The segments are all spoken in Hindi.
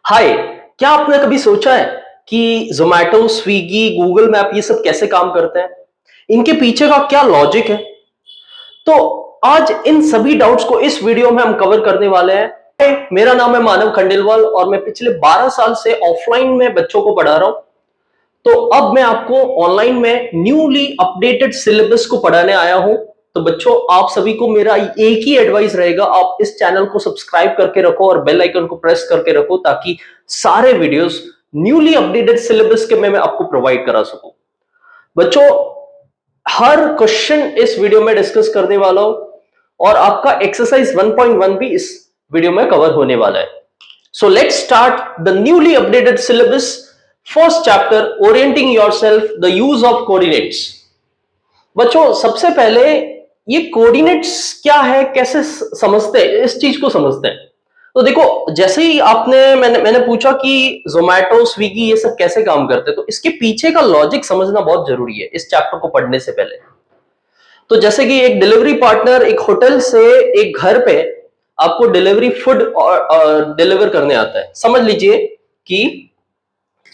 हाय। क्या आपने कभी सोचा है कि जोमैटो, स्विगी, गूगल मैप ये सब कैसे काम करते हैं? इनके पीछे का क्या लॉजिक है? तो आज इन सभी डाउट्स को इस वीडियो में हम कवर करने वाले हैं। मेरा नाम है मानव खंडेलवाल और मैं पिछले 12 साल से ऑफलाइन में बच्चों को पढ़ा रहा हूं। तो अब मैं आपको ऑनलाइन में न्यूली अपडेटेड सिलेबस को पढ़ाने आया हूं। तो बच्चों, आप सभी को मेरा एक ही एडवाइस रहेगा, आप इस चैनल को सब्सक्राइब करके रखो और बेल आइकन को प्रेस करके रखो ताकि सारे वीडियोस न्यूली अपडेटेड सिलेबस के मैं आपको प्रोवाइड करा सकूं। बच्चों, हर क्वेश्चन इस वीडियो में डिस्कस करने वाला हूं और आपका एक्सरसाइज 1.1 भी इस वीडियो में कवर होने वाला है। So let's start the newly updated syllabus. First chapter, orienting yourself, the use of coordinates. बच्चों, सबसे पहले ये कोऑर्डिनेट्स क्या है, कैसे समझते हैं, इस चीज को समझते हैं। तो देखो, जैसे ही मैंने पूछा कि जोमैटो, स्विगी ये सब कैसे काम करते हैं, तो इसके पीछे का लॉजिक समझना बहुत जरूरी है इस चैप्टर को पढ़ने से पहले। तो जैसे कि एक डिलीवरी पार्टनर एक होटल से एक घर पे आपको डिलीवरी फूड डिलीवर करने आता है। समझ लीजिए कि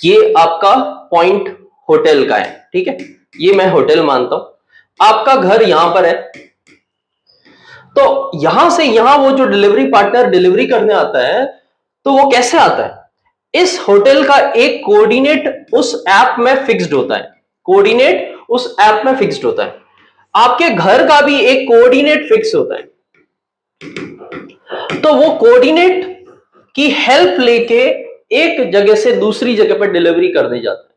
ये आपका पॉइंट होटल का है, ठीक है, ये मैं होटल मानता हूं। आपका घर यहां पर है, तो यहां से यहां वो जो डिलीवरी पार्टनर डिलीवरी करने आता है, तो वो कैसे आता है? इस होटल का एक कोऑर्डिनेट उस ऐप में फिक्स्ड होता है। कोऑर्डिनेट उस ऐप में फिक्स्ड होता है। आपके घर का भी एक कोऑर्डिनेट फिक्स होता है। तो वो कोऑर्डिनेट की हेल्प लेके एक जगह से दूसरी जगह पर डिलीवरी करने जाता है।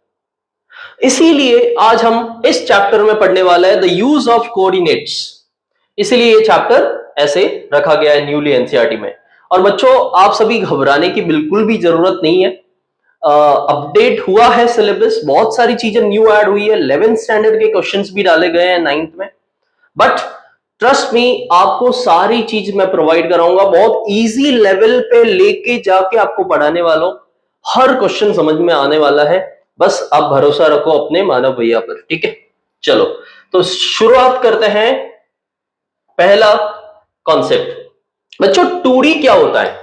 इसीलिए आज हम इस चैप्टर में पढ़ने वाला है द यूज ऑफ कोऑर्डिनेट्स। इसीलिए ये चैप्टर ऐसे रखा गया है न्यूली एनसीईआरटी में। और बच्चों, आप सभी घबराने की बिल्कुल भी जरूरत नहीं है। अपडेट हुआ है सिलेबस, बहुत सारी चीजें न्यू ऐड हुई है। 11th स्टैंडर्ड के क्वेश्चंस भी डाले गए हैं 9th में। बट ट्रस्ट मी, आपको सारी चीज मैं प्रोवाइड कराऊंगा, बहुत इजी लेवल पे लेके जाके आपको पढ़ाने वाला हूं। हर क्वेश्चन समझ में आने वाला है। बस आप भरोसा रखो अपने मानव भैया पर, ठीक है। चलो, तो शुरुआत करते हैं। पहला कॉन्सेप्ट, बच्चों, 2D क्या होता है?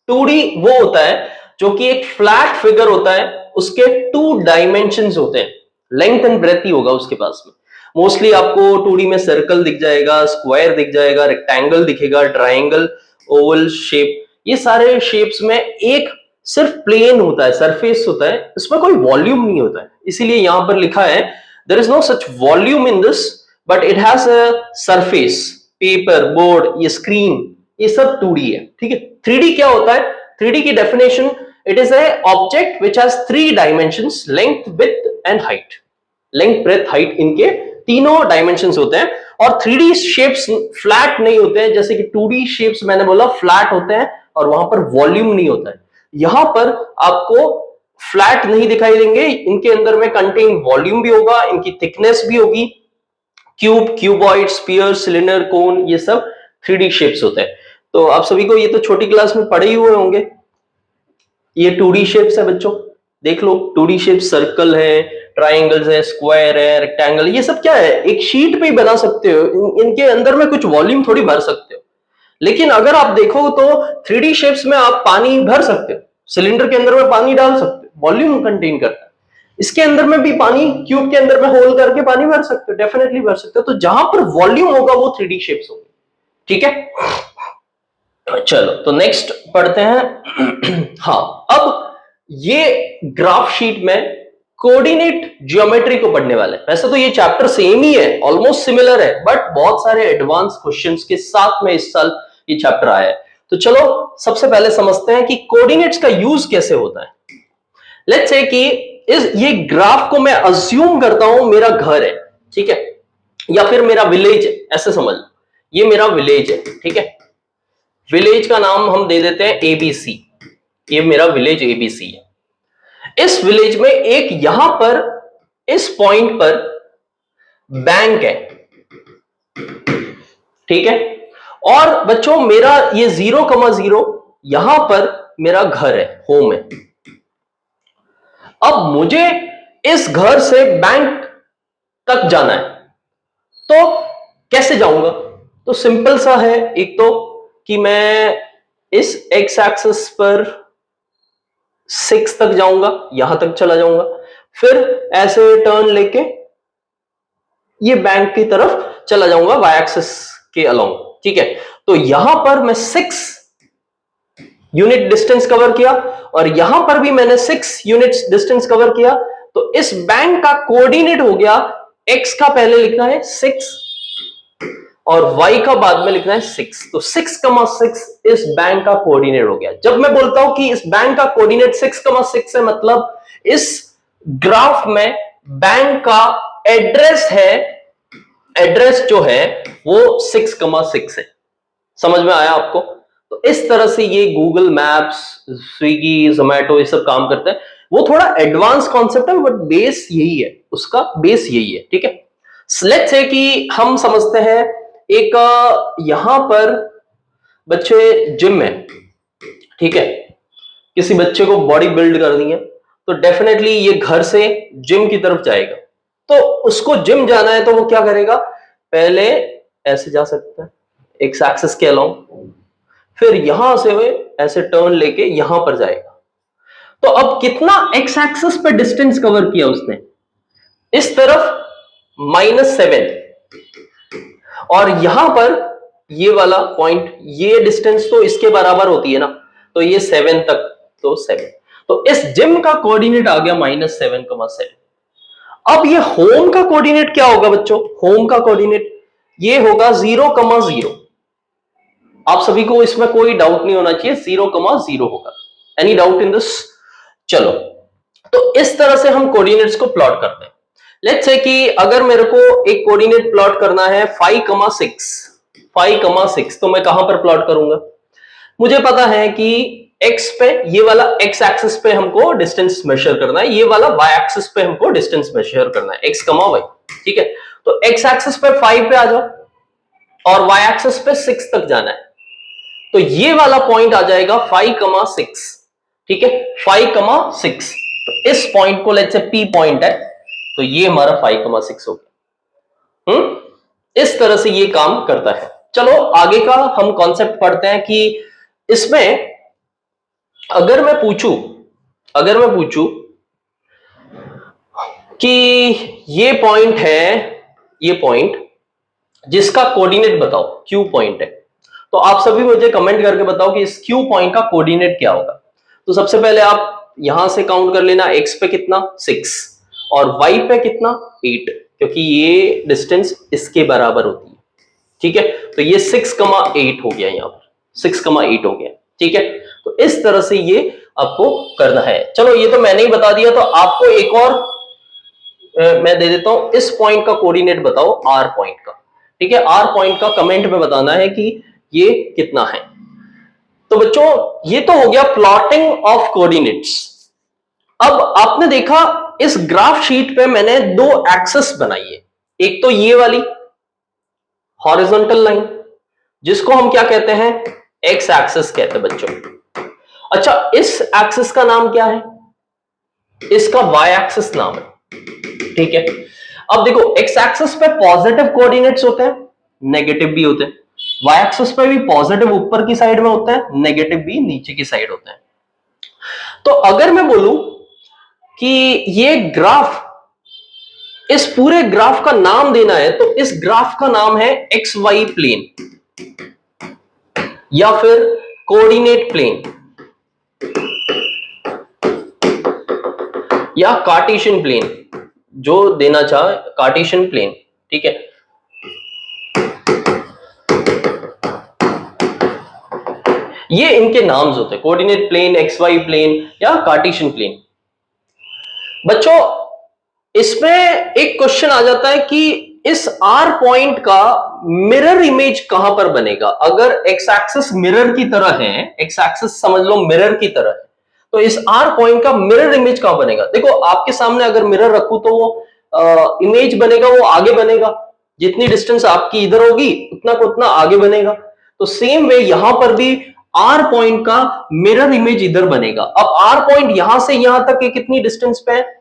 2D वो होता है जो कि एक फ्लैट फिगर होता है, उसके 2 डायमेंशंस होते हैं। लेंथ एंड ब्रेथ ही होगा उसके पास में। मोस्टली आपको 2D में सर्कल दिख जाएगा, स्क्वायर दिख जाएगा, रेक्टेंगल दिखेगा, ट्राइंगल, ओवल शेप। ये सारे शेप्स में एक सिर्फ प्लेन होता है, सरफेस होता है, इसमें कोई वॉल्यूम नहीं होता है। इसीलिए यहां पर लिखा है there is no such volume in this, but it has a surface. Paper, board, ये स्क्रीन, ये सब 2D है, ठीक है। 3D क्या होता है? 3D की definition, it is a object which has 3 dimensions, length, width and height. Length, breadth, height, इनके तीनों डायमेंशंस होते हैं। और 3D शेप्स फ्लैट नहीं होते हैं, जैसे कि 2D शेप्स मैंने बोला फ्लैट होते हैं और वहां पर वॉल्यूम नहीं होता है। यहां पर आपको फ्लैट नहीं दिखाई देंगे, इनके अंदर में कंटेन वॉल्यूम भी होगा, इनकी थिकनेस भी होगी। क्यूब, क्यूबॉइड, स्फीयर, सिलेंडर, कोन, ये सब 3D शेप्स होते हैं। तो आप सभी को ये तो छोटी क्लास में पढ़े ही हुए होंगे। ये 2D शेप्स है बच्चों, देख लो। 2D शेप सर्कल है, ट्राइंगल्स है, स्क्वायर है, रेक्टेंगल, ये सब क्या है? एक शीट पे ही बना सकते हो। इनके अंदर में कुछ वॉल्यूम थोड़ी भर सकते हो। लेकिन अगर आप देखो तो 3D शेप्स में आप पानी भर सकते हो, सिलेंडर के अंदर में पानी डाल सकते हो, वॉल्यूम कंटेन करता है। इसके अंदर में भी पानी, क्यूब के अंदर में होल करके पानी भर सकते हो, डेफिनेटली भर सकते हो। तो जहां पर वॉल्यूम होगा वो 3D शेप्स होंगे, ठीक है। चलो, तो नेक्स्ट पढ़ते हैं। हाँ, अब ये ग्राफ शीट में कोऑर्डिनेट ज्योमेट्री को पढ़ने वाले हैं। वैसे तो ये चैप्टर सेम ही है, ऑलमोस्ट सिमिलर है, बट बहुत सारे एडवांस क्वेश्चंस के साथ में इस साल ये चैप्टर आया है। तो चलो, सबसे पहले समझते हैं कि कोऑर्डिनेट्स का यूज कैसे होता है। लेट्स से कि ये ग्राफ को मैं अज्यूम करता हूं मेरा घर है, ठीक है, या फिर मेरा विलेज है, ऐसे समझ लो। ये मेरा विलेज है, ठीक है। विलेज का नाम हम दे देते हैं एबीसी। ये मेरा विलेज एबीसी है। इस विलेज में एक यहां पर इस पॉइंट पर बैंक है, ठीक है। और बच्चों, मेरा ये 0,0 यहां पर मेरा घर है, होम है। अब मुझे इस घर से बैंक तक जाना है, तो कैसे जाऊंगा? तो सिंपल सा है, एक तो कि मैं इस एक्स एक्सिस पर 6 तक जाऊंगा, यहां तक चला जाऊंगा, फिर ऐसे टर्न लेके ये बैंक की तरफ चला जाऊंगा वाई एक्सिस के अलोंग। ठीक है, तो यहां पर मैं 6 यूनिट डिस्टेंस कवर किया और यहां पर भी मैंने 6 यूनिट डिस्टेंस कवर किया। तो इस बैंक का कोऑर्डिनेट हो गया, x का पहले लिखना है 6 और y का बाद में लिखना है 6। तो 6,6 इस बैंक का कोऑर्डिनेट हो गया। जब मैं बोलता हूं कि इस बैंक का कोऑर्डिनेट 6,6 है, मतलब इस ग्राफ में बैंक का एड्रेस है, एड्रेस जो है वो 6,6 है। समझ में आया आपको? तो इस तरह से ये गूगल मैप्स, स्विगी, जोमेटो ये सब काम करते हैं। वो थोड़ा एडवांस कॉन्सेप्ट है बट बेस यही है, उसका बेस यही है। ठीक है, लेट्स से कि हम समझते हैं एक यहां पर बच्चे जिम में, ठीक है, किसी बच्चे को बॉडी बिल्ड करनी है तो डेफिनेटली ये घर से जिम की तरफ जाएगा। तो उसको जिम जाना है तो वो क्या करेगा, पहले ऐसे जा सकता है एक्स एक्सिस के अलोंग, फिर यहां से हुए ऐसे टर्न लेके यहां पर जाएगा। तो अब कितना एक्स एक्सिस पे डिस्टेंस कवर किया उसने, इस तरफ -7 और यहां पर ये वाला पॉइंट, ये डिस्टेंस तो इसके बराबर होती है ना, तो ये 7 तक, तो 7। तो इस जिम का कोऑर्डिनेट आ गया -7,7। अब ये होम का कोऑर्डिनेट क्या होगा बच्चों? होम का कोऑर्डिनेट ये होगा 0,0। आप सभी को इसमें कोई डाउट नहीं होना चाहिए, 0,0 होगा। Any doubt in this? चलो, तो इस तरह से हम कोऑर्डिनेट्स को प्लॉट करते हैं। लेट्स से कि अगर मेरे को एक कोऑर्डिनेट प्लॉट करना है 5,6, तो मैं कहां पर प्लॉट करूंगा? मुझे पता है कि x पे, ये वाला x एक्सिस पे हमको डिस्टेंस मेजर करना है, ये वाला y एक्सिस पे हमको डिस्टेंस मेजर करना है, x, y। ठीक है, तो x एक्सिस पे 5 पे आ जाओ और y एक्सिस पे 6 तक जाना है। तो ये वाला पॉइंट आ जाएगा 5,6। ठीक है, 5,6। तो इस पॉइंट को लेट्स से P पॉइंट है, तो ये हमारा 5,6 हो गया। इस तरह से ये काम करता है। चलो आगे का हम कॉन्सेप्ट पढ़ते हैं कि इसमें अगर मैं पूछूं कि ये पॉइंट है, ये पॉइंट जिसका कोऑर्डिनेट बताओ, Q पॉइंट है, तो आप सभी मुझे कमेंट करके बताओ कि इस Q पॉइंट का कोऑर्डिनेट क्या होगा। तो सबसे पहले आप यहां से काउंट कर लेना, x पे कितना 6 और y पे कितना 8, क्योंकि ये डिस्टेंस इसके बराबर होती है। ठीक है, तो ये 6,8 हो गया, यहां पर 6,8 हो गया। ठीक है, तो इस तरह से ये आपको करना है। चलो ये तो मैंने ही बता दिया, तो आपको एक और मैं दे देता हूं, इस पॉइंट का कोऑर्डिनेट बताओ, R पॉइंट का। ठीक है, R पॉइंट का कमेंट में बताना है कि ये कितना है। तो बच्चों ये तो हो गया प्लॉटिंग ऑफ कोऑर्डिनेट्स। अब आपने देखा इस ग्राफ शीट पे मैंने दो एक्सिस बनाई है, एक तो ये वाली हॉरिजॉन्टल लाइन जिसको हम क्या कहते हैं, एक्स एक्सिस कहते हैं बच्चों। अच्छा, इस एक्सिस का नाम क्या है? इसका वाई एक्सिस नाम है। ठीक है, अब देखो एक्स एक्सिस पे पॉजिटिव कोऑर्डिनेट्स होते हैं, नेगेटिव भी होते हैं। वाई एक्सिस पे भी पॉजिटिव ऊपर की साइड में होता है, नेगेटिव भी नीचे की साइड होता है। तो अगर मैं बोलूं कि ये ग्राफ, इस पूरे ग्राफ का नाम देना है, तो इस ग्राफ का नाम है एक्स वाई प्लेन या फिर कोऑर्डिनेट प्लेन या कार्टेशियन प्लेन, जो देना चाहे कार्टेशियन प्लेन। ठीक है, ये इनके नाम्स होते हैं, coordinate plane, X Y plane या कार्टेशियन प्लेन। बच्चों इसमें एक क्वेश्चन आ जाता है कि इस R पॉइंट का मिरर इमेज कहां पर बनेगा? अगर एक्स एक्सिस मिरर की तरह है, एक्स एक्सिस समझ लो मिरर की तरह है, तो इस R पॉइंट का मिरर इमेज कहां बनेगा? देखो आपके सामने अगर मिरर रखूं तो वो इमेज बनेगा, वो आगे बनेगा, जितनी डिस्टेंस आपकी इधर होगी उतना को उतना आगे बनेगा। तो सेम वे यहां पर भी R पॉइंट का मिरर इमेज इधर बनेगा। अब R पॉइंट यहां से यहां तक कितनी डिस्टेंस पे है?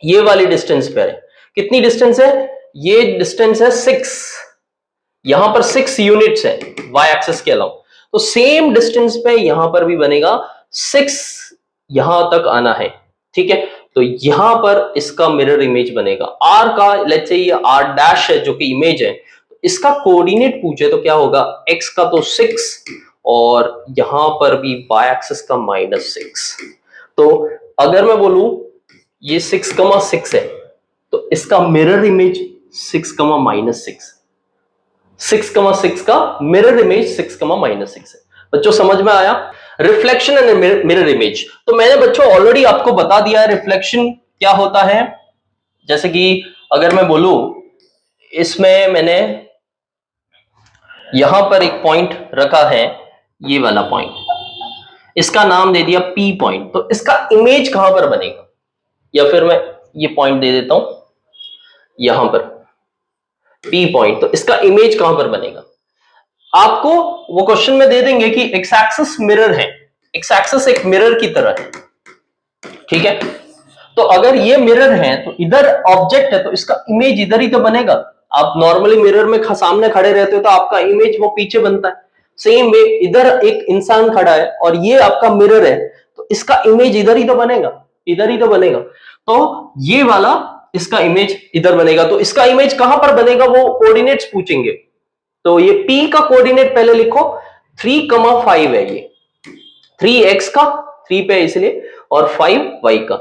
ये वाली डिस्टेंस पे है। कितनी डिस्टेंस है? ये डिस्टेंस है 6, यहां पर 6 यूनिट्स है वाई एक्सिस के अलावा। तो सेम डिस्टेंस पे यहां पर भी बनेगा 6 यहां तक आना है, ठीक है। तो यहां पर इसका मिरर इमेज बनेगा। आर का लेट्स से ये आर डैश है जो कि इमेज है, तो इसका कोऑर्डिनेट पूछे तो क्या होगा, एक्स का तो 6 और यहां पर भी वाई एक्सिस का -6। तो अगर मैं बोलूं ये 6,6 है तो इसका मिरर इमेज 6,-6, 6,6 का मिरर इमेज 6,-6 है। बच्चों समझ में आया? Reflection and mirror image. तो मैंने बच्चों ऑलरेडी आपको बता दिया है रिफ्लेक्शन क्या होता है। जैसे कि अगर मैं बोलूं, इसमें मैंने यहां पर एक पॉइंट रखा है, ये वाला पॉइंट, इसका नाम दे दिया P पॉइंट। तो इसका इमेज कहां पर बनेगा, या फिर मैं ये पॉइंट दे देता हूं यहां पर P पॉइंट, तो इसका इमेज कहां पर बनेगा? आपको वो क्वेश्चन में दे देंगे कि एक्स एक्सिस मिरर है, एक्स एक्सिस एक मिरर की तरह है, ठीक है। तो अगर ये मिरर है तो इधर ऑब्जेक्ट है तो इसका इमेज इधर ही तो बनेगा। आप नॉर्मली मिरर में सामने खड़े रहते हो तो आपका इमेज वो पीछे बनता है। सेम वे इधर एक इंसान खड़ा है और ये आपका मिरर है तो इसका इमेज इधर ही तो बनेगा, इधर ही तो बनेगा। तो ये वाला इसका इमेज इधर बनेगा। तो इसका इमेज कहां पर बनेगा वो कोऑर्डिनेट्स पूछेंगे। तो ये P का कोऑर्डिनेट पहले लिखो, 3,5 है, ये 3x का 3 पे इसलिए और 5y का।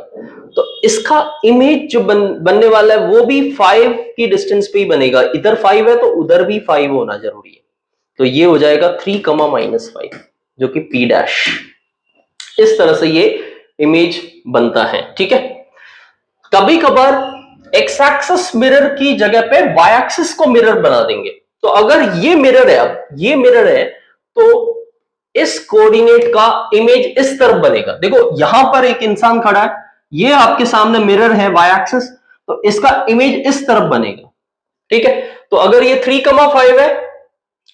तो इसका इमेज जो बनने वाला है वो भी 5 की डिस्टेंस पे ही बनेगा। इधर 5 है तो उधर भी 5 होना जरूरी है। तो ये हो जाएगा 3,-5 जो कि P डैश। इस तरह से ये इमेज बनता है, ठीक है। कभी कभार एक्स एक्सिस मिरर की जगह पे वाई एक्सिस को मिरर बना देंगे। तो अगर ये मिरर है, अब ये मिरर है तो इस कोऑर्डिनेट का इमेज इस तरफ बनेगा। देखो यहां पर एक इंसान खड़ा है, ये आपके सामने मिरर है वाई एक्सिस, तो इसका इमेज इस तरफ बनेगा, ठीक है। तो अगर ये 3,5 है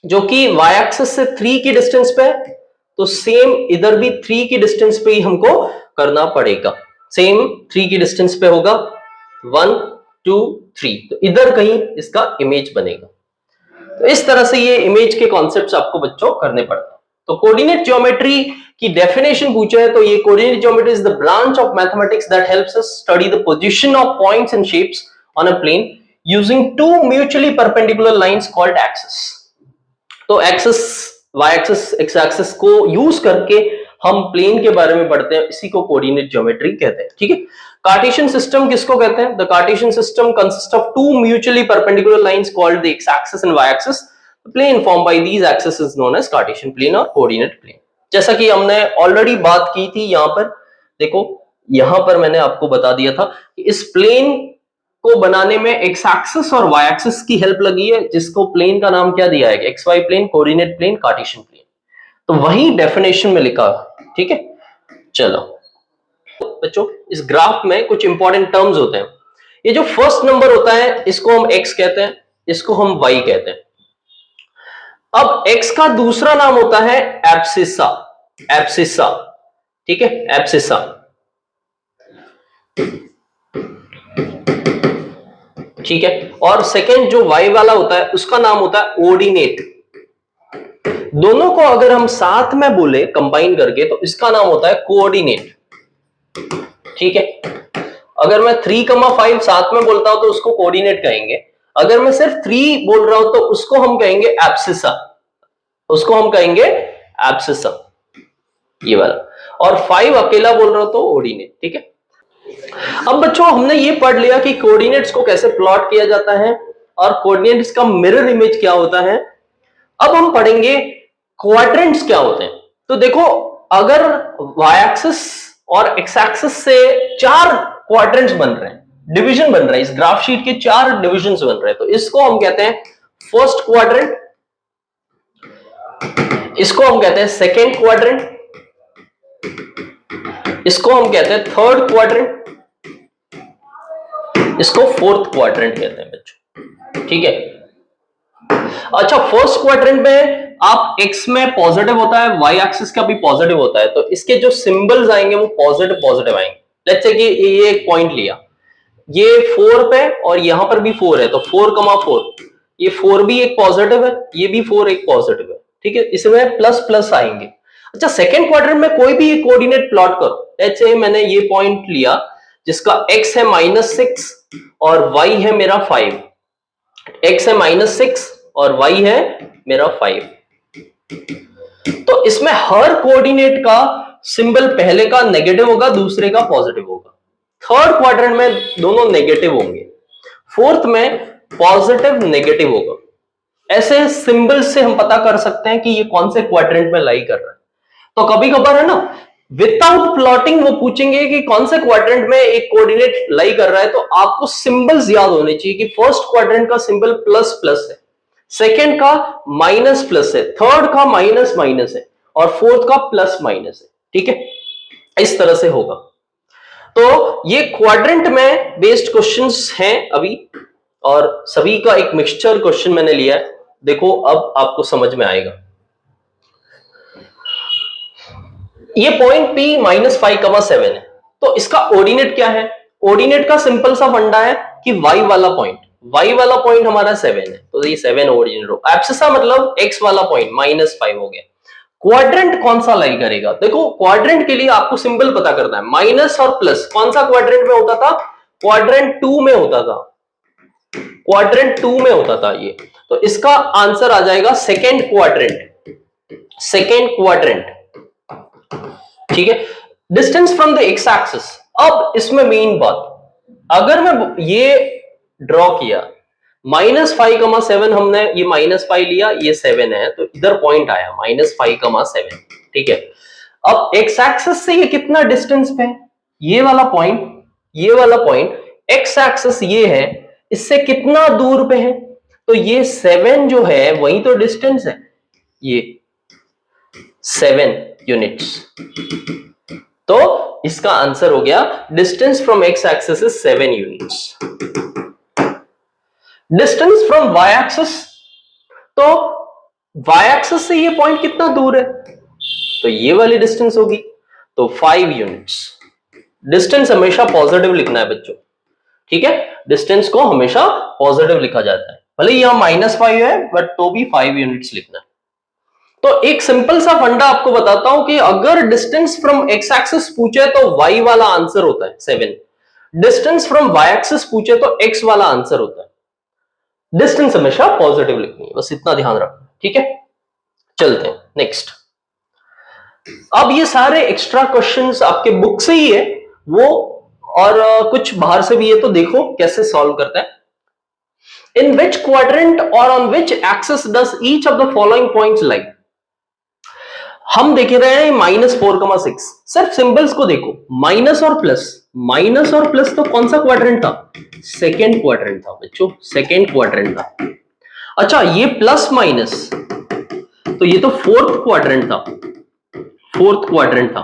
जो कि वाई एक्सिस से 3 की डिस्टेंस पे है, तो सेम इधर भी 3 की डिस्टेंस पे ही हमको करना पड़ेगा। सेम 3 की डिस्टेंस पे होगा, 1 2 3, तो इधर कहीं इसका इमेज बनेगा। तो इस तरह से ये इमेज के कॉन्सेप्ट्स आपको बच्चों करने पड़ते हैं। तो कोऑर्डिनेट ज्योमेट्री की डेफिनेशन पूछा है तो ये coordinate geometry is the branch of mathematics that helps us study the position of points and shapes on a plane using two mutually perpendicular lines called axis. तो axis, Y axis, X axis को यूज करके हम प्लेन के बारे में पढ़ते हैं, इसी को कोऑर्डिनेट ज्योमेट्री कहते हैं, ठीक है। कार्टेशियन सिस्टम किसको कहते हैं? The Cartesian system consist of two mutually perpendicular lines called the X axis and Y axis. Plane form by these axis is known as Cartesian plane और कोऑर्डिनेट प्लेन। जैसा कि हमने ऑलरेडी बात की थी, यहां पर देखो, यहां पर मैंने आपको बता दिया था कि इस प्लेन को बनाने में एक्स एक्सिस और वाई एक्सिस की हेल्प लगी है, जिसको प्लेन का नाम क्या दिया है? X Y plane, coordinate plane, Cartesian plane. तो वही डेफिनेशन में लिखा, ठीक है। चलो बच्चों, इस ग्राफ में कुछ इंपॉर्टेंट टर्म्स होते हैं। ये जो फर्स्ट नंबर होता है इसको हम एक्स कहते हैं, इसको हम वाई कहते हैं। अब एक्स का दूसरा नाम होता है एब्सिसा, एब्सिसा, ठीक है, एब्सिसा। ठीक है, और सेकंड जो वाई वाला होता है उसका नाम होता है ऑर्डिनेट। दोनों को अगर हम साथ में बोले कंबाइन करके तो इसका नाम होता है कोऑर्डिनेट, ठीक है। अगर मैं 3,5 साथ में बोलता हूं तो उसको कोऑर्डिनेट कहेंगे। अगर मैं सिर्फ 3 बोल रहा हूं तो उसको हम कहेंगे एब्सिसा, उसको हम कहेंगे एब्सिसा, ये वाला। और 5 अकेला बोल रहा हूं तो ऑर्डिनेट, ठीक है। अब बच्चों हमने ये पढ़ लिया कि कोऑर्डिनेट्स को कैसे प्लॉट किया जाता है और कोऑर्डिनेट्स का मिरर इमेज क्या होता है। अब हम पढ़ेंगे क्वाड्रेंट्स क्या होते हैं। तो देखो, अगर वाई एक्सिस और एक्स एक्सिस से 4 क्वाड्रेंट्स बन रहे हैं, डिवीजन बन रहा है, इस ग्राफ शीट के 4 डिविजन्स बन रहे हैं, तो इसको हम कहते हैं फर्स्ट क्वाड्रेंट, इसको हम कहते हैं सेकेंड क्वाड्रेंट, इसको हम कहते हैं थर्ड क्वाड्रेंट, इसको फोर्थ क्वाड्रेंट कहते हैं बच्चों, ठीक है। अच्छा, फर्स्ट क्वाड्रेंट में आप एक्स में पॉजिटिव होता है, वाई एक्सिस का भी पॉजिटिव होता है, तो इसके जो सिंबल्स आएंगे वो पॉजिटिव पॉजिटिव आएंगे। लेट्स से कि ये एक पॉइंट लिया, ये 4 पे और यहां पर भी 4 है, तो 4,4, ये 4 भी एक पॉजिटिव है, ये भी 4 एक पॉजिटिव है, ठीक है। इसमें प्लस प्लस आएंगे। अच्छा, सेकेंड क्वाड्रेंट में कोई भी कोऑर्डिनेट प्लॉट करो। लेट्स से मैंने ये पॉइंट लिया जिसका x है -6 और y है मेरा 5। x है -6 और y है मेरा 5। तो इसमें हर कोऑर्डिनेट का सिंबल पहले का नेगेटिव होगा, दूसरे का पॉजिटिव होगा। थर्ड क्वाड्रेंट में दोनों नेगेटिव होंगे, फोर्थ में पॉजिटिव नेगेटिव होगा। ऐसे सिंबल से हम पता कर सकते हैं कि ये कौन से क्वाड्रेंट में लाई कर रहा है। तो कभी कभार है ना, विदाउट प्लॉटिंग वो पूछेंगे कि कौन से क्वाड्रेंट में एक कोऑर्डिनेट लाई कर रहा है, तो आपको सिंबल्स याद होने चाहिए कि फर्स्ट क्वाड्रेंट का सिंबल प्लस प्लस है, सेकेंड का माइनस प्लस है, थर्ड का माइनस माइनस है और फोर्थ का प्लस माइनस है। ठीक है, इस तरह से होगा। तो ये क्वाड्रेंट में बेस्ड क्वेश्चंस हैं अभी, और सभी का एक मिक्सचर क्वेश्चन मैंने लिया है। देखो अब आपको समझ में आएगा। ये पॉइंट P -5,7 है, तो इसका ऑर्डिनेट क्या है? ऑर्डिनेट का सिंपल सा फंडा है कि y वाला पॉइंट हमारा 7 है, तो ये 7 ऑर्डिनेट हो। एब्सिसा मतलब x वाला पॉइंट -5 हो गया। क्वाड्रेंट कौन सा लाई करेगा? देखो क्वाड्रेंट के लिए आपको सिंबल पता करना है, माइनस और प्लस। कौन सा क्वाड्रेंट में होता था? क्वाड्रेंट 2 में होता था, क्वाड्रेंट 2 में होता था ये। तो इसका आंसर आ जाएगा सेकेंड क्वाड्रेंट। ठीक है, distance from the X axis. अब इसमें मेन बात, अगर मैं ये ड्रॉ किया -5,7, हमने ये -5 लिया, ये 7 है, तो इधर पॉइंट आया -5,7। ठीक है, अब एक्स एक्सिस से ये कितना डिस्टेंस पे है? ये वाला पॉइंट एक्स एक्सिस ये है, इससे कितना दूर पे है? तो ये 7 जो है वही तो डिस्टेंस है, ये 7 यूनिट्स। तो इसका आंसर हो गया distance from X axis is 7 units. Distance from Y axis, तो वाई एक्सिस से ये पॉइंट कितना दूर है? तो ये वाली डिस्टेंस होगी, तो 5 यूनिट्स। डिस्टेंस हमेशा पॉजिटिव लिखना है बच्चों। ठीक है, डिस्टेंस को हमेशा पॉजिटिव लिखा जाता है, भले यहां -5 है बट तो भी 5 यूनिट्स लिखना है। तो एक सिंपल सा फंडा आपको बताता हूं कि अगर डिस्टेंस फ्रॉम एक्स एक्सिस पूछे तो y वाला आंसर होता है 7, डिस्टेंस फ्रॉम y एक्सिस पूछे तो x वाला आंसर होता है। डिस्टेंस हमेशा पॉजिटिव लिखनी है, बस इतना ध्यान रखना। ठीक है, चलते हैं नेक्स्ट। अब ये सारे एक्स्ट्रा क्वेश्चंस आपके बुक से ही है वो, और कुछ बाहर से भी है, तो देखो कैसे सॉल्व करते हैं। इन विच क्वाड्रेंट और on which axis does each of the following points लाई? हम देख रहे हैं -4,6। सिर्फ सिंबल्स को देखो, माइनस और प्लस तो कौन सा क्वाड्रेंट था? सेकेंड क्वाड्रेंट था बच्चों, सेकेंड क्वाड्रेंट था। अच्छा, ये प्लस माइनस, तो ये तो फोर्थ क्वाड्रेंट था।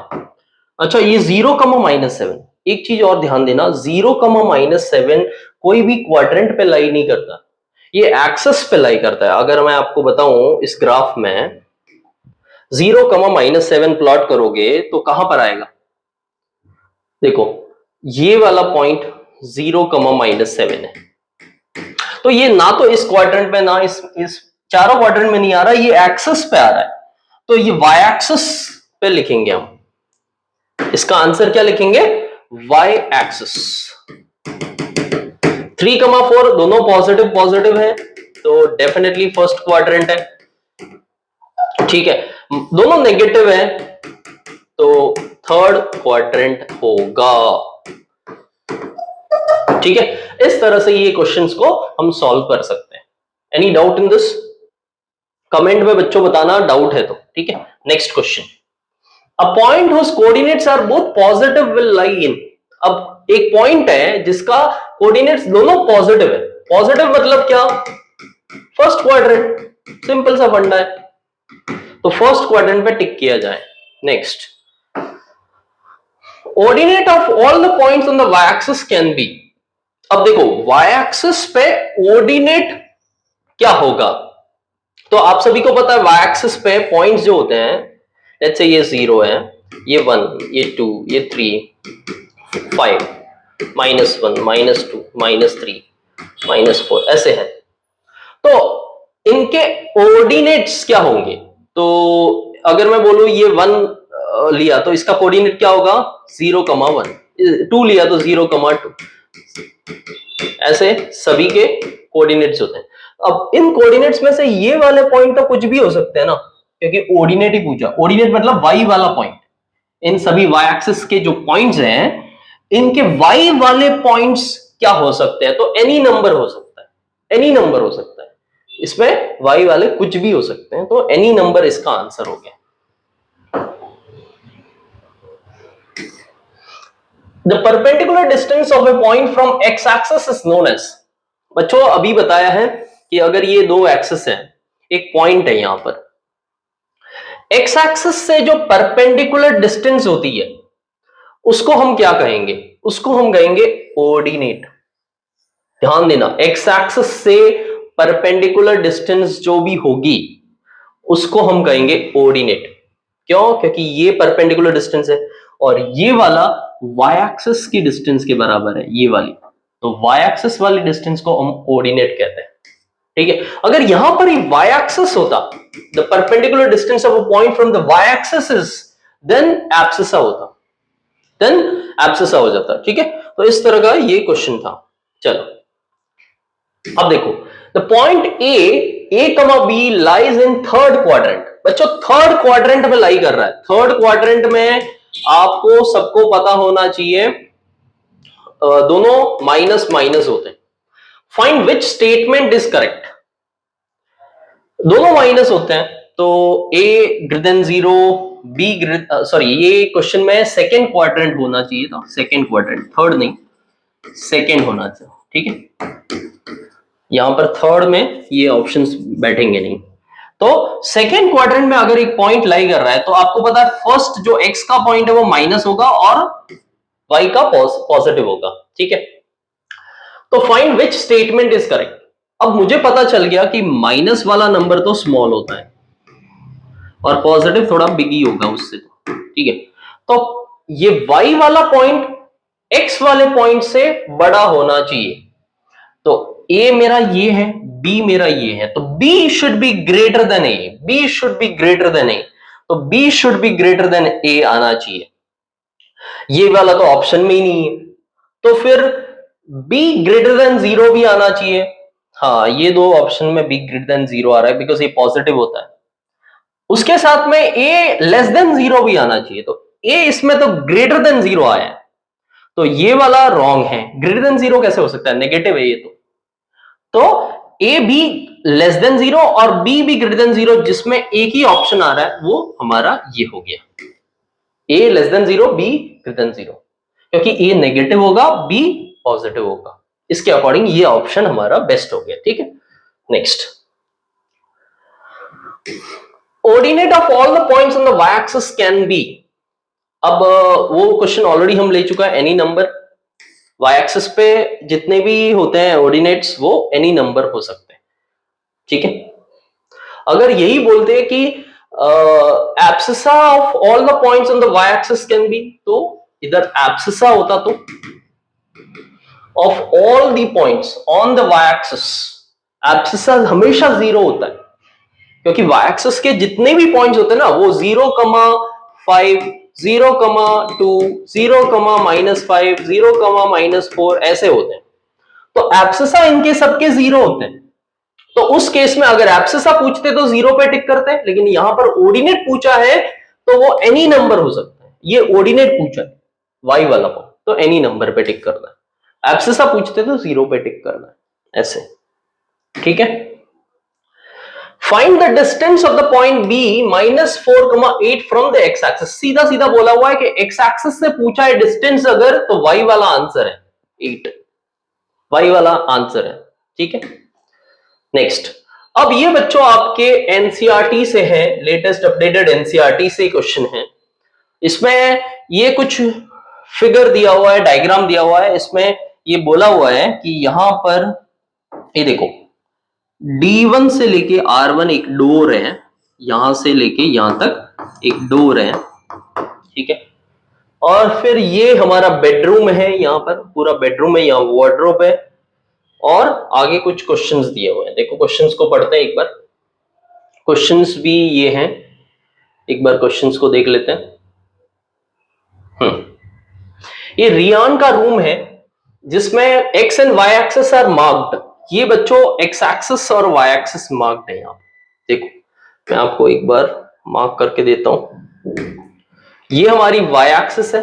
अच्छा, ये 0,-7। एक चीज और ध्यान देना, 0,-7 कोई भी क्वाड्रेंट पे लाई नहीं करता, ये एक्सिस पे लाई करता है। अगर मैं आपको बताऊं इस ग्राफ में 0,-7 प्लॉट करोगे तो कहां पर आएगा? देखो ये वाला पॉइंट 0,-7 है, तो ये ना तो इस क्वाड्रेंट में ना इस चारों क्वाड्रेंट में नहीं आ रहा, ये एक्सिस पे आ रहा है। तो ये वाई एक्सिस पे लिखेंगे हम, इसका आंसर क्या लिखेंगे? Y axis. 3,4 दोनों पॉजिटिव है, तो डेफिनेटली फर्स्ट क्वाड्रेंट है। ठीक है, दोनों नेगेटिव है, तो थर्ड क्वाड्रेंट होगा। ठीक है, इस तरह से ये क्वेश्चंस को हम सॉल्व कर सकते हैं। Any doubt in this? Comment में बच्चों बताना डाउट है तो। ठीक है, next question. A point whose coordinates are both positive will lie in. अब एक पॉइंट है जिसका कोऑर्डिनेट्स दोनों पॉजिटिव है। पॉजिटिव मतलब क्या? फर्स्ट क्वाड्रेंट, सिंपल सा फंडा है, तो फर्स्ट क्वाड्रेंट पे टिक किया जाए। Next, ordinate of all the points on the Y axis can be. अब देखो वाई एक्सिस पे ऑर्डिनेट क्या होगा, तो आप सभी को पता है वाई एक्सिस पे पॉइंट्स जो होते हैं, लेट्स से ये 0 है, ये 1, ये 2, ये 3, 5, -1, -2, -3, -4 ऐसे है। तो इनके ऑर्डिनेट्स क्या होंगे? तो अगर मैं बोलूं ये 1 लिया तो इसका कोऑर्डिनेट क्या होगा 0,1, 2 लिया तो 0,2, ऐसे सभी के कोऑर्डिनेट्स होते हैं। अब इन कोऑर्डिनेट्स में से ये वाले पॉइंट तो कुछ भी हो सकते हैं ना, क्योंकि ऑर्डिनेट ही पूछा। ऑर्डिनेट मतलब वाई वाला पॉइंट। इन सभी वाई एक्सिस के जो पॉइंट्स हैं, इनके वाई वाले पॉइंट्स क्या हो सकते हैं, तो एनी नंबर हो सकता है, एनी नंबर हो सकता है। इसमें वाई वाले कुछ भी हो सकते हैं, तो एनी नंबर इसका आंसर हो गया। The perpendicular distance of a point from x axis is known as, बच्चों अभी बताया है कि अगर ये दो एक्सिस हैं, एक पॉइंट है यहां पर, x एक्सिस से जो परपेंडिकुलर डिस्टेंस होती है उसको हम क्या कहेंगे, उसको हम कहेंगे ऑर्डिनेट। ध्यान देना, x एक्सिस से परपेंडिकुलर डिस्टेंस जो भी होगी उसको हम कहेंगे ऑर्डिनेट। क्यों? क्योंकि ये परपेंडिकुलर डिस्टेंस है और ये वाला y एक्सिस की डिस्टेंस के बराबर है, ये वाली, तो y एक्सिस वाली डिस्टेंस को हम ऑर्डिनेट कहते हैं। ठीक है, अगर यहां पर ही y एक्सिस होता, the perpendicular distance of a point from the y axis is, then abscissa होता, देन एब्सिसा हो जाता। ठीक है, तो इस तरह का ये क्वेश्चन था। चलो अब देखो, द पॉइंट a कमा b lies in third quadrant. बच्चों थर्ड क्वाड्रेंट में लाई कर रहा है। थर्ड क्वाड्रेंट में आपको सबको पता होना चाहिए दोनों माइनस माइनस होते हैं। Find which statement is correct. दोनों माइनस होते हैं तो a greater than 0, b sorry, ये क्वेश्चन में सेकेंड क्वाड्रेंट होना चाहिए था, सेकेंड क्वाड्रेंट, थर्ड नहीं, सेकेंड होना चाहिए। ठीक है, यहां पर थर्ड में ये ऑप्शंस बैठेंगे नहीं। तो सेकेंड क्वाड्रेंट में अगर एक पॉइंट लाई कर रहा है तो आपको पता है फर्स्ट जो x का पॉइंट है वो माइनस होगा और y का पॉजिटिव होगा। ठीक है, तो find which statement is correct. अब मुझे पता चल गया कि माइनस वाला नंबर तो स्मॉल होता है और पॉजिटिव थोड़ा बिग ही होगा उससे। ठीक है, तो ये y वाला पॉइंट x वाले पॉइंट से बड़ा होना चाहिए। तो a मेरा ये है, b मेरा ये है, तो b should be greater than a, b should be greater than a, तो b should be greater than a आना चाहिए। ये वाला तो ऑप्शन में ही नहीं है, तो फिर b ग्रेटर देन 0 भी आना चाहिए। हाँ, ये दो ऑप्शन में b ग्रेटर देन 0 आ रहा है बिकॉज ये पॉजिटिव होता है। उसके साथ में a लेस देन 0 भी आना चाहिए, तो a इसमें तो ग्रेटर देन 0 आया है, तो ये वाला रॉन्ग है। ग्रेटर देन 0 कैसे हो सकता है, नेगेटिव है ये तो a भी लेस देन 0 और b भी ग्रेटर देन 0, जिसमें एक ही ऑप्शन आ रहा है वो हमारा ये हो गया, a less than 0, b greater than 0, क्योंकि a नेगेटिव होगा, b पॉजिटिव होगा। इसके अकॉर्डिंग ये ऑप्शन हमारा बेस्ट हो गया। ठीक है, next, ordinate of all the points on the y axis can be. अब वो क्वेश्चन ऑलरेडी हम ले चुका है, एनी नंबर। y एक्सिस पे जितने भी होते हैं ऑर्डिनेट्स वो एनी नंबर हो सकते हैं। ठीक है, अगर यही बोलते हैं कि abscissa of all the points on the y axis can B, तो इधर एब्सिसा होता तो of all the points on the y axis, abscissa हमेशा 0 होता है, क्योंकि y एक्सिस के जितने भी पॉइंट्स होते हैं ना वो 0,5, 0,2, 0,-5, 0,-4 ऐसे होते हैं, तो एब्सिसा इनके सबके 0 होते हैं। तो उस केस में अगर एब्सिसा पूछते तो 0 पे टिक करते हैं, लेकिन यहां पर ऑर्डिनेट पूछा है तो वो एनी नंबर हो सकता है। ये ऑर्डिनेट पूछा है y वाला पॉइंट, तो एनी नंबर पे टिक करना है। एब्सिसा पूछते तो 0 पे टिक करना है, ऐसे। ठीक है, find the distance of the point b -4,8 from the x axis. सीधा सीधा बोला हुआ है कि x एक्सिस से पूछा है डिस्टेंस अगर, तो y वाला आंसर है 8, y वाला आंसर है। ठीक है, नेक्स्ट, अब ये बच्चों आपके एनसीईआरटी से है, लेटेस्ट अपडेटेड एनसीईआरटी से क्वेश्चन है। इसमें ये कुछ फिगर दिया हुआ है, डायग्राम दिया हुआ है, इसमें ये बोला हुआ है कि यहां पर ये देखो D1 से लेके R1 एक डोर है, यहां से लेके यहां तक एक डोर है। ठीक है, और फिर ये हमारा बेडरूम है, यहां पर पूरा बेडरूम है, यहां वार्डरोब है, और आगे कुछ क्वेश्चंस दिए हुए हैं। देखो क्वेश्चंस को पढ़ते हैं एक बार। क्वेश्चंस भी ये हैं, एक बार क्वेश्चंस को देख लेते हैं। ये रियान का रूम है जिसमें X and Y axis are marked. ये बच्चों एक्स एक्सिस और वाई एक्सिस मार्क्ड है। यहां देखो, मैं आपको एक बार मार्क करके देता हूं। ये हमारी वाई एक्सिस है,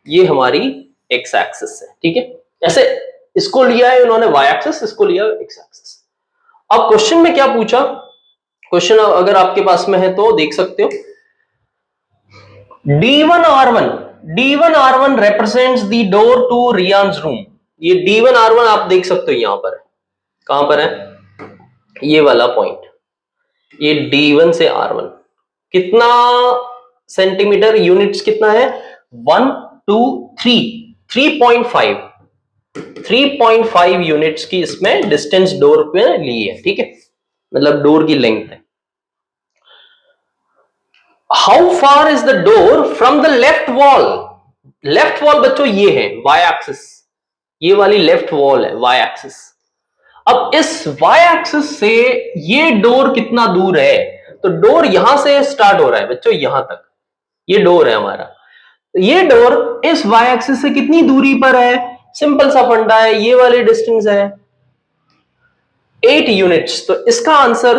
ये हमारी एक्स एक्सिस है। ठीक है, ऐसे इसको लिया है उन्होंने वाई एक्सिस, इसको लिया एक्स एक्सिस। अब क्वेश्चन में क्या पूछा, क्वेश्चन अगर आपके पास में है तो देख सकते हो। D1R1 D1R1 represents the door to Rian's room। ये D1R1 आप देख सकते हो, यहां पर है। कहां पर है ये वाला पॉइंट, ये D1 से R1 कितना सेंटीमीटर, यूनिट्स कितना है 1 2 3 3.5 यूनिट्स की इसमें डिस्टेंस डोर पे ली है। ठीक है, मतलब डोर की लेंथ है। How far is the door from the left wall. Left wall बच्चों ये है वाई एक्सिस, ये वाली लेफ्ट वॉल है वाई एक्सिस। अब इस वाई एक्सिस से ये डोर कितना दूर है, तो डोर यहां से स्टार्ट हो रहा है बच्चों, यहां तक ये डोर है हमारा। तो ये डोर इस वाई एक्सिस से कितनी दूरी पर है, सिंपल सा फंडा है, ये वाली डिस्टेंस है 8 यूनिट्स। तो इसका आंसर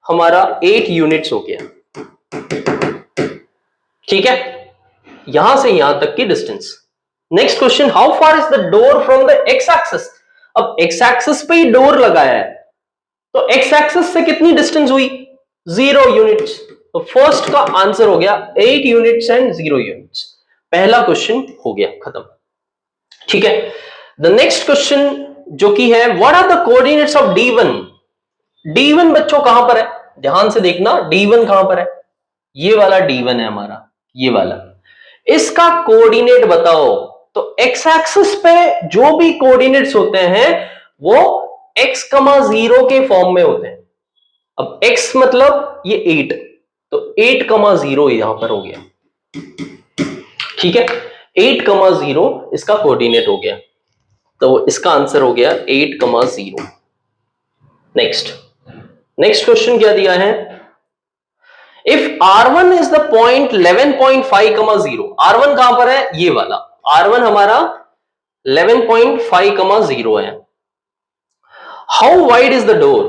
हमारा 8 यूनिट्स हो गया। ठीक है, यहां से यहां तक की distance. Next question, how far is the door from the X axis. अब एक्स एक्सिस पे ही डोर लगाया है, तो एक्स एक्सिस से कितनी डिस्टेंस हुई 0 यूनिट्स। तो फर्स्ट का आंसर हो गया 8 यूनिट्स एंड 0 यूनिट्स। पहला क्वेश्चन हो गया खत्म। ठीक है, द नेक्स्ट क्वेश्चन जो कि है what are the coordinates of D1। D1 बच्चों कहां पर है, ध्यान से देखना, D1 कहां पर है, ये वाला D1 है हमारा, ये वाला। इसका कोऑर्डिनेट बताओ। तो एक्स एक्सिस पे जो भी कोऑर्डिनेट्स होते हैं वो x, 0 के फॉर्म में होते हैं। अब x मतलब ये 8, तो 8, 0 यहां पर हो गया। ठीक है, 8, 0 इसका कोऑर्डिनेट हो गया, तो इसका आंसर हो गया 8, 0। नेक्स्ट क्वेश्चन क्या दिया है, if R1 is the point 11.5, 0। R1 कहां पर है, ये वाला R1 हमारा 11.5, 0 है। How wide is the door.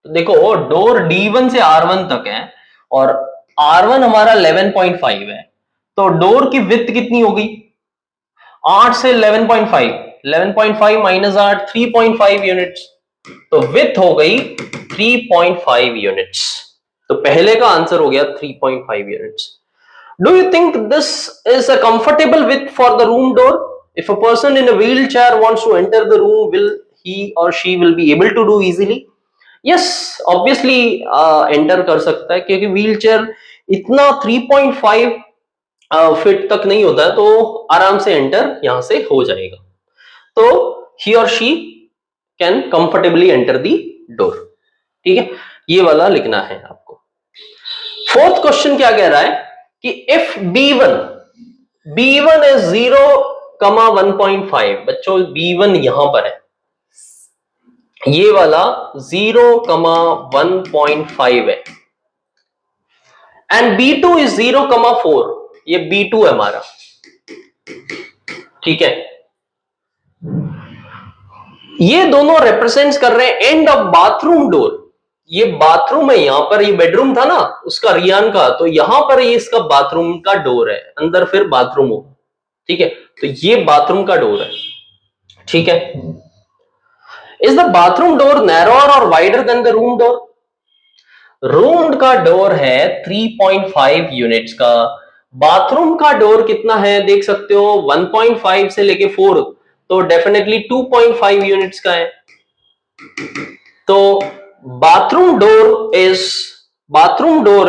तो देखो डोर D1 से R1 तक है और R1 हमारा 11.5 है, तो डोर की विड्थ कितनी होगी 8 से 11.5, 11.5 माइनस 8 3.5 यूनिट्स, तो विड्थ हो गई 3.5 यूनिट्स। तो पहले का आंसर हो गया 3.5 units. Do you think this is a comfortable width for the room door. If a person in a wheelchair wants to enter the room, will he or she will be able to do easily? Yes, obviously enter कर सकता है, क्योंकि व्हीलचेयर इतना 3.5 फीट तक नहीं होता है, तो आराम से एंटर यहां से हो जाएगा। तो he or she can comfortably enter the door। ठीक है, ये वाला लिखना है आपको। फोर्थ क्वेश्चन क्या कह रहा है कि इफ B1 is 0, 1.5। बच्चों B1 यहां पर है, ये वाला 0, 1.5 है, एंड B2 इज 0, 4। ये B2 है हमारा। ठीक है, ये दोनों रिप्रेजेंट कर रहे हैं एंड ऑफ बाथरूम डोर। ये बाथरूम है यहां पर, ये बेडरूम था ना उसका रियान का, तो यहां पर ये इसका बाथरूम का डोर है, अंदर फिर बाथरूम होगा। ठीक है, तो ये बाथरूम का डोर है। ठीक है, इज द बाथरूम डोर नैरोर और wider than the room door. Room का डोर है 3.5 यूनिट्स का, बाथरूम का डोर कितना है देख सकते हो 1.5 से लेके 4, तो डेफिनेटली 2.5 यूनिट्स का है। तो bathroom door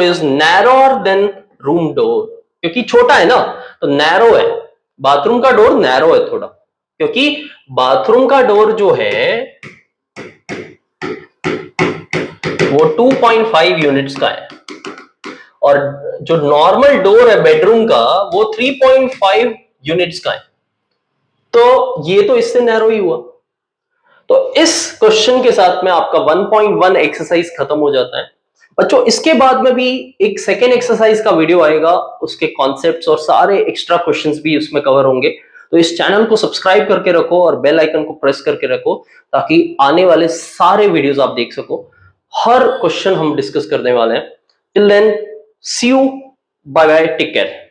is narrower than room door, क्योंकि छोटा है ना तो नैरो है। बाथरूम का डोर नैरो है थोड़ा, क्योंकि बाथरूम का डोर जो है वो 2.5 यूनिट्स का है, और जो नॉर्मल डोर है बेडरूम का वो 3.5 यूनिट्स का है। तो ये तो इससे नैरो ही हुआ। तो इस क्वेश्चन के साथ में आपका 1.1 एक्सरसाइज खत्म हो जाता है। बच्चों इसके बाद में भी एक सेकेंड एक्सरसाइज का वीडियो आएगा, उसके कॉन्सेप्ट्स और सारे एक्स्ट्रा क्वेश्चंस भी उसमें कवर होंगे। तो इस चैनल को सब्सक्राइब करके रखो और बेल आइकन को प्रेस करके रखो ताकि आने वाले सारे वीडियोस आप देख सको। हर क्वेश्चन हम डिस्कस करने वाले हैं। Till then see you, bye bye, take care.